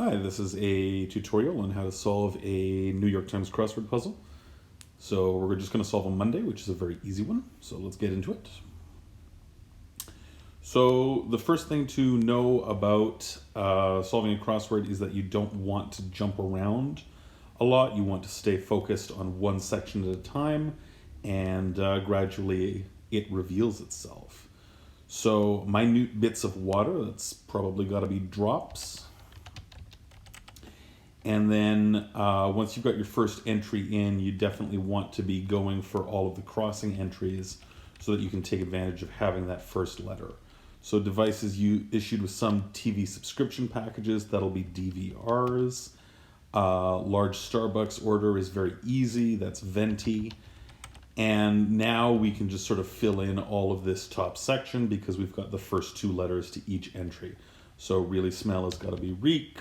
Hi, this is a tutorial on how to solve a New York Times crossword puzzle. So we're just going to solve on Monday, which is a very easy one. So let's get into it. So the first thing to know about solving a crossword is that you don't want to jump around a lot. You want to stay focused on one section at a time, and gradually it reveals itself. So minute bits of water, that's probably got to be drops. And then once you've got your first entry in, you definitely want to be going for all of the crossing entries so that you can take advantage of having that first letter. So devices you issued with some TV subscription packages, that'll be DVRs. Large Starbucks order is very easy, that's venti. And now we can just sort of fill in all of this top section because we've got the first two letters to each entry. So really smell has got to be reek.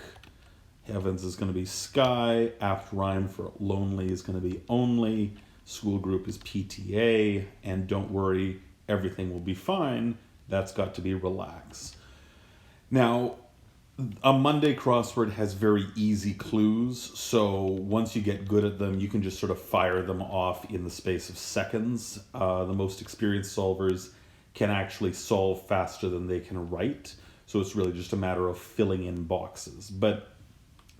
Heavens is going to be sky. Apt rhyme for lonely is going to be only. School group is PTA. And don't worry, everything will be fine. That's got to be relax. Now, a Monday crossword has very easy clues. So once you get good at them, you can just sort of fire them off in the space of seconds. The most experienced solvers can actually solve faster than they can write. So it's really just a matter of filling in boxes. But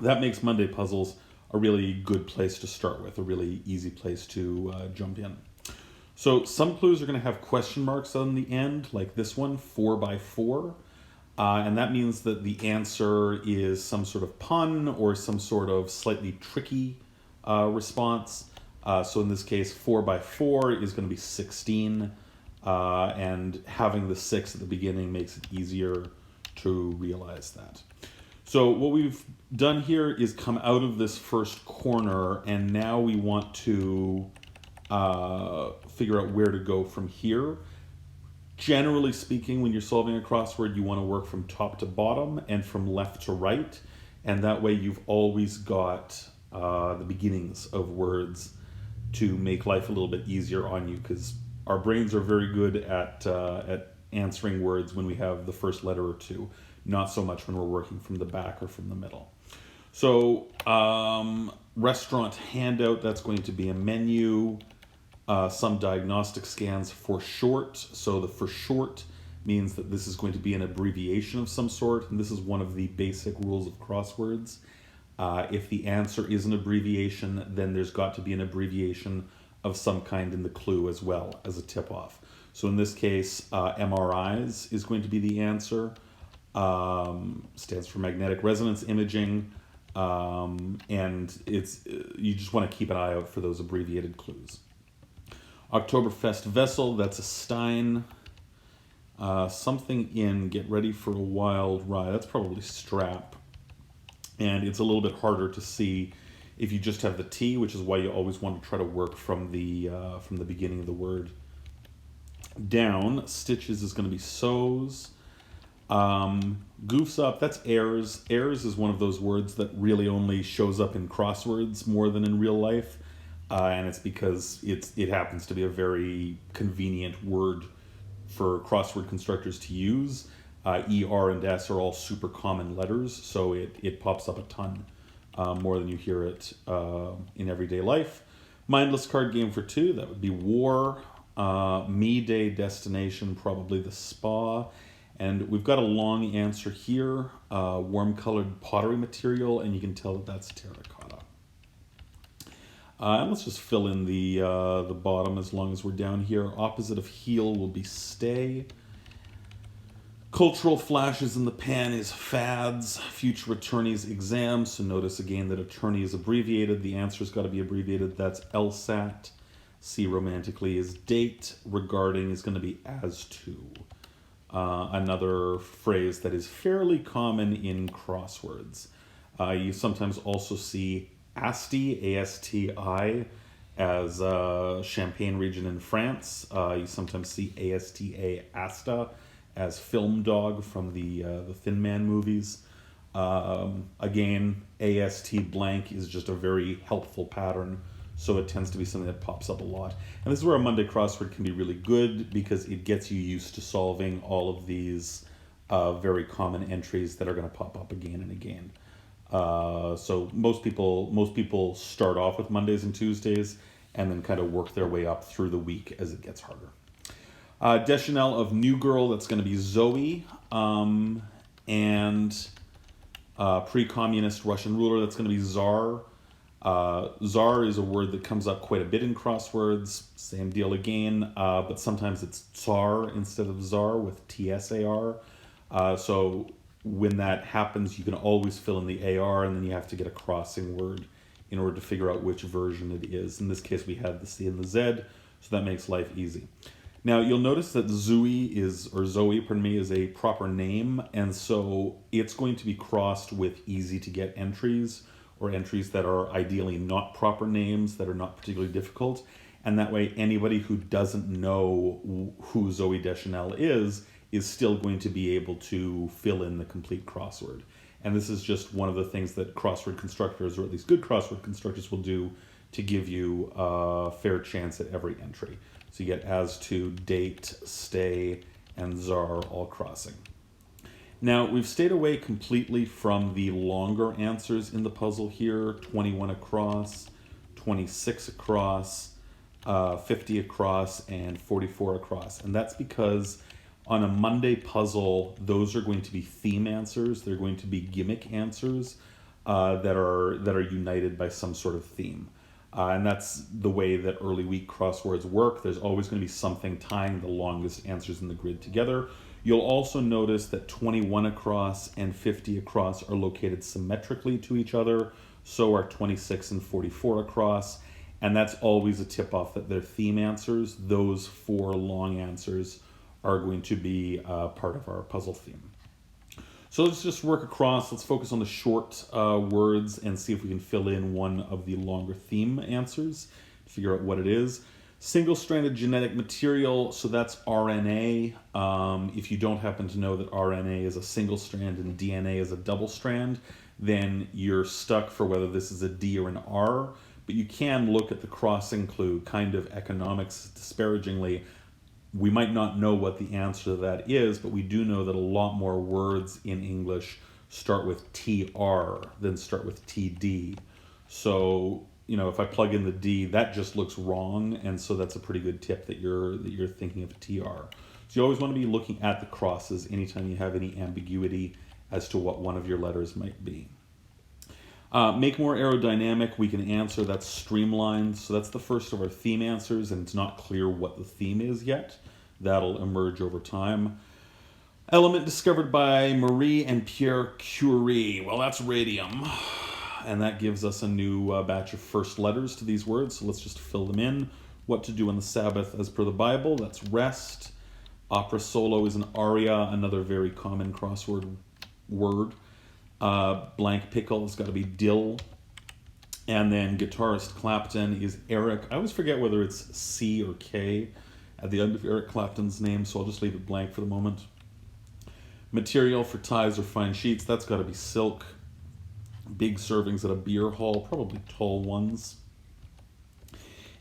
that makes Monday puzzles a really good place to start with, a really easy place to jump in. So some clues are going to have question marks on the end, like this one, 4 by 4. And that means that the answer is some sort of pun or some sort of slightly tricky response. So in this case, 4 by 4 is going to be 16. And having the 6 at the beginning makes it easier to realize that. So what we've done here is come out of this first corner, and now we want to figure out where to go from here. Generally speaking, when you're solving a crossword, you want to work from top to bottom and from left to right, and that way you've always got the beginnings of words to make life a little bit easier on you, because our brains are very good at answering words when we have the first letter or two. Not so much when we're working from the back or from the middle. So restaurant handout, that's going to be a menu. Some diagnostic scans for short. So the for short means that this is going to be an abbreviation of some sort. And this is one of the basic rules of crosswords. If the answer is an abbreviation, then there's got to be an abbreviation of some kind in the clue as well as a tip-off. So in this case, MRIs is going to be the answer. Stands for magnetic resonance imaging, and it's you just want to keep an eye out for those abbreviated clues. Oktoberfest vessel, that's a stein. Something in get ready for a wild ride, that's probably strap, and it's a little bit harder to see if you just have the T, which is why you always want to try to work from the beginning of the word down. Stitches is going to be sews. Goofs up, that's airs. Airs is one of those words that really only shows up in crosswords more than in real life. And it's because it happens to be a very convenient word for crossword constructors to use. E, R, and S are all super common letters, so it pops up a ton more than you hear it in everyday life. Mindless card game for 2, that would be war. Me day destination, probably the spa. And we've got a long answer here, warm colored pottery material, and you can tell that that's terracotta. And let's just fill in the bottom as long as we're down here. Opposite of heal will be stay. Cultural flashes in the pan is fads. Future attorneys exam. So notice again that attorney is abbreviated. The answer's got to be abbreviated. That's LSAT. See romantically is date. Regarding is going to be as to. Another phrase that is fairly common in crosswords. You sometimes also see ASTI, A-S-T-I, as Champagne region in France. You sometimes see ASTA, ASTA, as film dog from the Thin Man movies. Again, AST blank is just a very helpful pattern, so it tends to be something that pops up a lot. And this is where a Monday crossword can be really good, because it gets you used to solving all of these very common entries that are going to pop up again and again. So most people start off with Mondays and Tuesdays, and then kind of work their way up through the week as it gets harder. Deschanel of New Girl, that's going to be Zoe, and pre-communist Russian ruler, that's going to be Tsar. Tsar is a word that comes up quite a bit in crosswords. Same deal again, but sometimes it's Tsar instead of Tsar with TSAR. So when that happens, you can always fill in the AR, and then you have to get a crossing word in order to figure out which version it is. In this case, we have the C and the Z, so that makes life easy. Now, you'll notice that Zoe is a proper name, and so it's going to be crossed with easy to get entries, or entries that are ideally not proper names, that are not particularly difficult. And that way, anybody who doesn't know who Zoe Deschanel is still going to be able to fill in the complete crossword. And this is just one of the things that crossword constructors, or at least good crossword constructors, will do to give you a fair chance at every entry. So you get as to, date, stay, and Tsar all crossing. Now, we've stayed away completely from the longer answers in the puzzle here. 21 across, 26 across, 50 across, and 44 across. And that's because on a Monday puzzle, those are going to be theme answers. They're going to be gimmick answers that are united by some sort of theme. And that's the way that early week crosswords work. There's always going to be something tying the longest answers in the grid together. You'll also notice that 21 across and 50 across are located symmetrically to each other. So are 26 and 44 across. And that's always a tip-off that they're theme answers. Those 4 long answers are going to be part of our puzzle theme. So let's just work across. Let's focus on the short words and see if we can fill in one of the longer theme answers to figure out what it is. Single-stranded genetic material, so that's RNA. If you don't happen to know that RNA is a single strand and DNA is a double strand, then you're stuck for whether this is a D or an R. But you can look at the crossing clue, kind of economics disparagingly. We might not know what the answer to that is, but we do know that a lot more words in English start with TR than start with TD. So, if I plug in the D, that just looks wrong, and so that's a pretty good tip that you're thinking of a TR. So you always want to be looking at the crosses anytime you have any ambiguity as to what one of your letters might be. Make more aerodynamic, we can answer, that's streamlined. So that's the first of our theme answers, and it's not clear what the theme is yet. That'll emerge over time. Element discovered by Marie and Pierre Curie. Well, that's radium. And that gives us a new batch of first letters to these words. So let's just fill them in. What to do on the Sabbath as per the Bible, that's rest. Opera solo is an aria, another very common crossword word. Blank pickle has got to be dill. And then guitarist Clapton is Eric. I always forget whether it's C or K at the end of Eric Clapton's name, so I'll just leave it blank for the moment. Material for ties or fine sheets, that's got to be silk. Big servings at a beer hall, probably tall ones.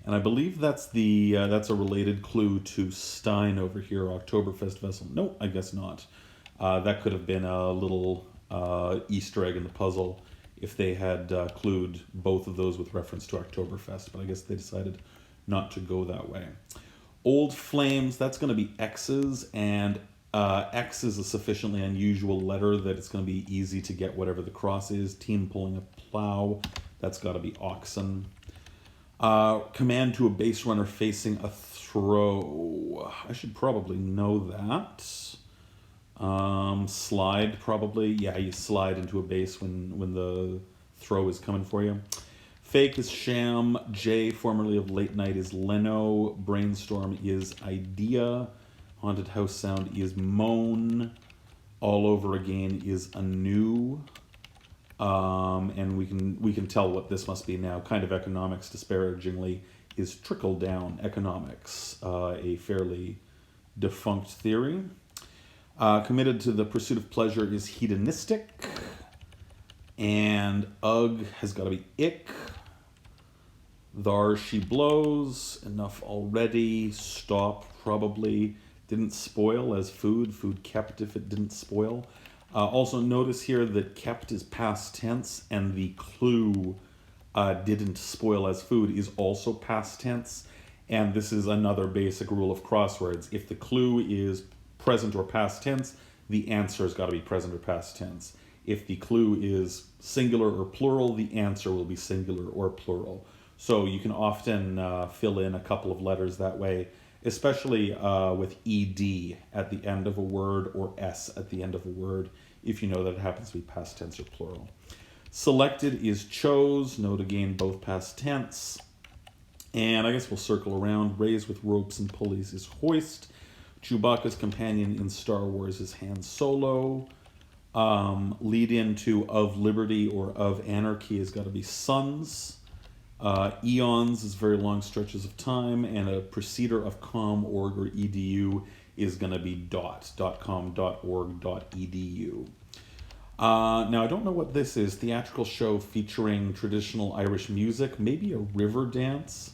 And I believe that's a related clue to Stein over here, Oktoberfest vessel. No, I guess not. That could have been a little Easter egg in the puzzle if they had clued both of those with reference to Oktoberfest, but I guess they decided not to go that way. Old Flames, that's going to be X's, and X is a sufficiently unusual letter that it's going to be easy to get whatever the cross is. Team pulling a plow, that's got to be oxen. Command to a base runner facing a throw. I should probably know that. Slide, probably. Yeah, you slide into a base when the throw is coming for you. Fake is sham. Jay, formerly of Late Night, is Leno. Brainstorm is idea. Haunted house sound is moan. All over again is anew. And we can tell what this must be now. Kind of economics, disparagingly, is trickle down economics, a fairly defunct theory. Committed to the pursuit of pleasure is hedonistic. And ugh has got to be ick. Thar she blows. Enough already. Stop, probably. Didn't spoil as food. Food kept if it didn't spoil. Also notice here that kept is past tense, and the clue didn't spoil as food is also past tense. And this is another basic rule of crosswords. If the clue is present or past tense, the answer has got to be present or past tense. If the clue is singular or plural, the answer will be singular or plural. So you can often fill in a couple of letters that way, especially with ed at the end of a word or s at the end of a word, if you know that it happens to be past tense or plural. Selected is chose. Note again, both past tense. And I guess we'll circle around. Raised with ropes and pulleys is hoist. Chewbacca's companion in Star Wars is Han Solo. Lead into of liberty or of anarchy has got to be sons. Eons is very long stretches of time, and a preceder of com, org, or edu is going to be .com, .org, .edu. Now, I don't know what this is. Theatrical show featuring traditional Irish music, maybe a river dance.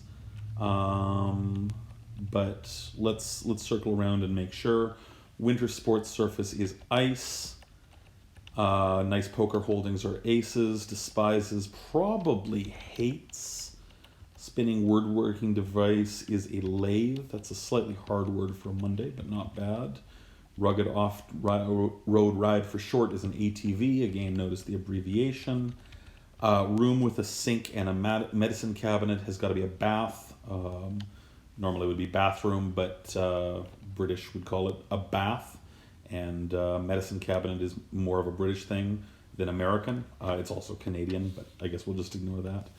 But let's circle around and make sure. Winter sports surface is ice. Nice poker holdings are aces. Despises, probably hates. Spinning woodworking device is a lathe. That's a slightly hard word for Monday, but not bad. Rugged off-road ride for short is an ATV. Again, notice the abbreviation. Room with a sink and a medicine cabinet has got to be a bath. Normally it would be bathroom, but British would call it a bath. And medicine cabinet is more of a British thing than American. It's also Canadian, but I guess we'll just ignore that.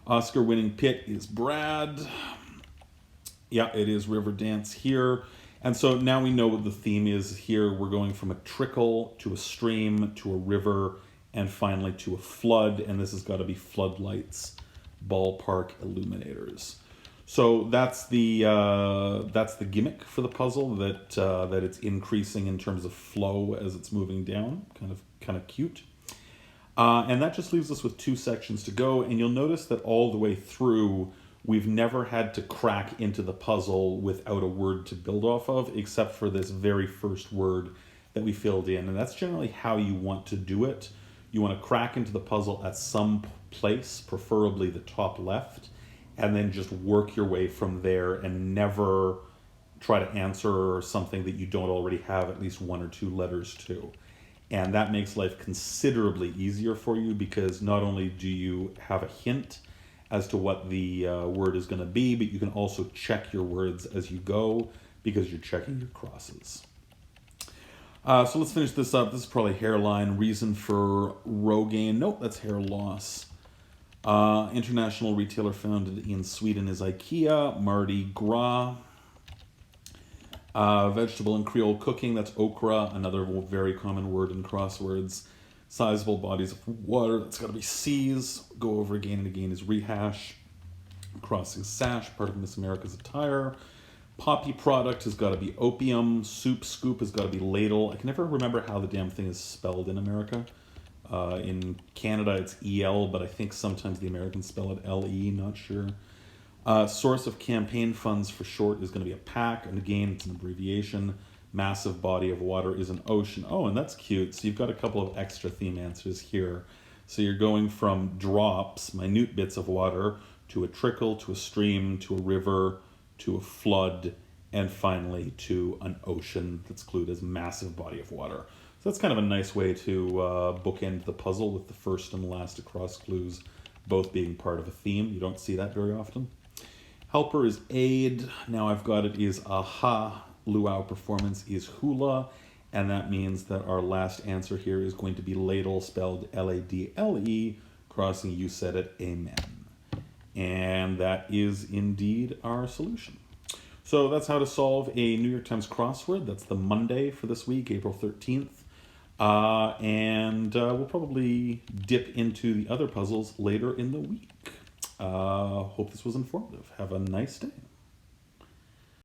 Oscar-winning pit is Brad. Yeah, it is river dance here. And so now we know what the theme is here. We're going from a trickle to a stream to a river and finally to a flood. And this has got to be floodlights, ballpark illuminators. So that's the gimmick for the puzzle, that it's increasing in terms of flow as it's moving down. Kind of cute. And that just leaves us with 2 sections to go. And you'll notice that all the way through, we've never had to crack into the puzzle without a word to build off of, except for this very first word that we filled in. And that's generally how you want to do it. You want to crack into the puzzle at some place, preferably the top left, and then just work your way from there and never try to answer something that you don't already have at least 1 or 2 letters to. And that makes life considerably easier for you, because not only do you have a hint as to what the word is going to be, but you can also check your words as you go because you're checking your crosses. So let's finish this up. This is probably hairline. Reason for Rogaine. Nope, that's hair loss. International retailer founded in Sweden is IKEA. Mardi Gras. Vegetable and Creole cooking, that's okra, another very common word in crosswords. Sizable bodies of water, that's got to be seas. Go over again and again is rehash. Crossing sash, part of Miss America's attire. Poppy product has got to be opium. Soup scoop has got to be ladle. I can never remember how the damn thing is spelled in America. In Canada it's EL, but I think sometimes the Americans spell it LE, not sure. Source of campaign funds for short is going to be a pack, and again it's an abbreviation. Massive body of water is an ocean. Oh, and that's cute. So you've got a couple of extra theme answers here. So you're going from drops, minute bits of water, to a trickle, to a stream, to a river, to a flood, and finally to an ocean that's clued as massive body of water. So that's kind of a nice way to bookend the puzzle with the first and last across clues both being part of a theme. You don't see that very often. Helper is aid. Now I've got it is aha. Luau performance is hula. And that means that our last answer here is going to be ladle, spelled Ladle, crossing you said it, amen. And that is indeed our solution. So that's how to solve a New York Times crossword. That's the Monday for this week, April 13th. And we'll probably dip into the other puzzles later in the week. Hope this was informative. Have a nice day.